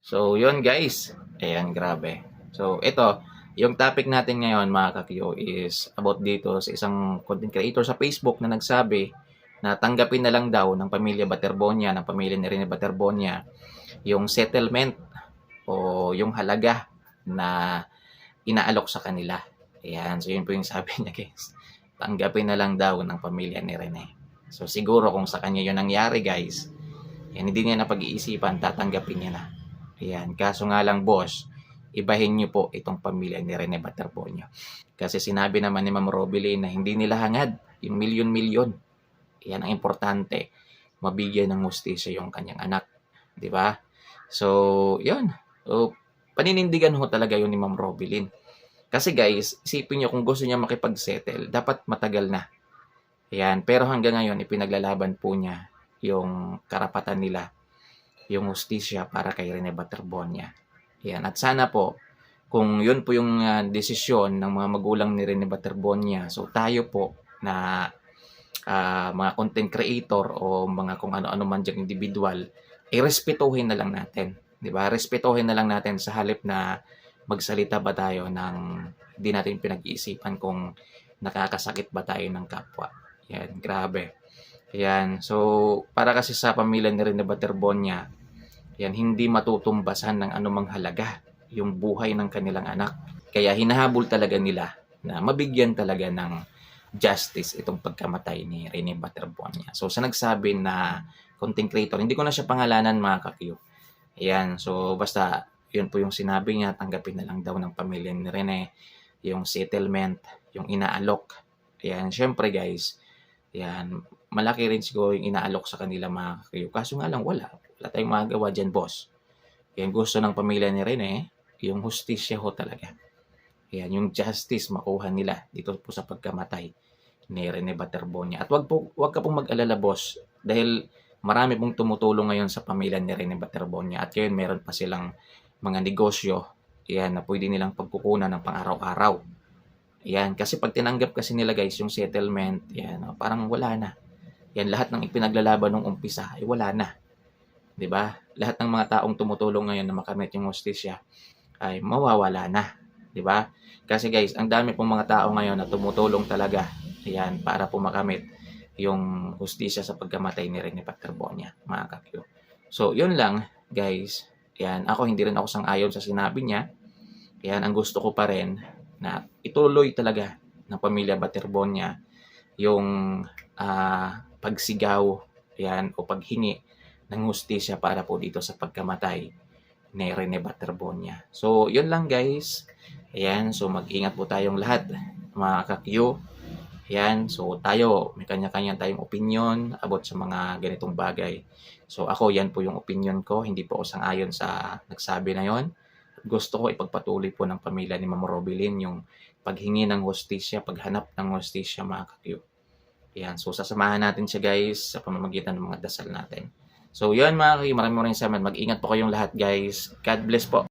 So, yun guys. Ayan, grabe. So, ito, yung topic natin ngayon mga kakyo is about dito sa isang content creator sa Facebook na nagsabi na tanggapin na lang daw ng pamilya Baterbonia, ng pamilya ni Rene Baterbonia, yung settlement o yung halaga na inaalok sa kanila. Ayan, so yun po yung sabi niya guys. Tanggapin na lang daw ng pamilya ni Rene. So siguro kung sa kanya yun nangyari guys, yan, hindi niya na pag-iisipan, tatanggapin niya na. Ayan, kaso nga lang boss, ibahin niyo po itong pamilya ni Rene Baterbonia. Kasi sinabi naman ni Ma'am Robilin na hindi nila hangad yung milyon-milyon. Yan ang importante, mabigyan ng hustisya yung kanyang anak. Di ba? So, yun. So, paninindigan ho talaga yun ni Ma'am Robilin. Kasi guys, isipin niyo kung gusto niya makipag-settle, dapat matagal na. Ayan, pero hanggang ngayon, ipinaglalaban po niya yung karapatan nila, yung hustisya para kay Rene Baterbonia. Ayan, at sana po, kung yun po yung desisyon ng mga magulang ni Rene Baterbonia, so tayo po na mga content creator o mga kung ano-ano man diyang individual, respetuhin na lang natin. Di ba? Respetuhin na lang natin sa halip na magsalita ba tayo ng hindi natin pinag-iisipan kung nakakasakit ba tayo ng kapwa. Yan, grabe. Yan, so para kasi sa pamilya ni Rene Baterbonia, yan, hindi matutumbasan ng anumang halaga yung buhay ng kanilang anak. Kaya hinahabol talaga nila na mabigyan talaga ng justice itong pagkamatay ni Rene Baterbonia. So sa nagsabi na content creator, hindi ko na siya pangalanan mga kakyo. Ayan, so basta yun po yung sinabi niya, tanggapin na lang daw ng pamilya ni Rene yung settlement, yung inaalok. Ayan, syempre guys, ayan, malaki rin siguro yung inaalok sa kanila mga kakyo. Kaso nga lang wala tayong magagawa dyan boss. Ayan, gusto ng pamilya ni Rene, yung hustisya ho talaga. Ayan, yung justice makuha nila dito po sa pagkamatay ni Rene Baterbonia. At wag ka pong mag-alala boss dahil marami pong tumutulong ngayon sa pamilya ni Rene Baterbonia at ngayon meron pa silang mga negosyo yan, na pwede nilang pagkukunan ng pang-araw-araw. Yan, kasi pag tinanggap kasi nila guys yung settlement, yan, parang wala na. Yan, lahat ng ipinaglalaban nung umpisa ay wala na. 'Di ba? Lahat ng mga taong tumutulong ngayon na makamit yung hustisya ay mawawala na, 'di ba? Kasi guys, ang dami pong mga tao ngayon na tumutulong talaga, yan, para po makamit yung hustisya sa pagkamatay ni Rene Baterbonia, mga kakyo. So, yun lang, guys. Yan, ako hindi rin ako sang-ayon sa sinabi niya. Yan, ang gusto ko pa rin na ituloy talaga ng pamilya Baterbonia yung pagsigaw yan, o paghingi ng hustisya para po dito sa pagkamatay ni Rene Baterbonia. So, yun lang guys. Ayan, so mag-ingat po tayong lahat, mga kakyo. Ayan, so tayo, may kanya-kanya tayong opinion about sa mga ganitong bagay. So ako, yan po yung opinion ko, hindi po ako sang-ayon sa nagsabi na yon. Gusto ko ipagpatuloy po ng pamilya ni Ma'am Robilin yung paghingi ng hustisya, paghanap ng hustisya mga kakyo. Ayan, so sasamahan natin siya guys sa pamamagitan ng mga dasal natin. So yun mga kakyo, maraming salamat. Mag-ingat po kayong lahat guys. God bless po.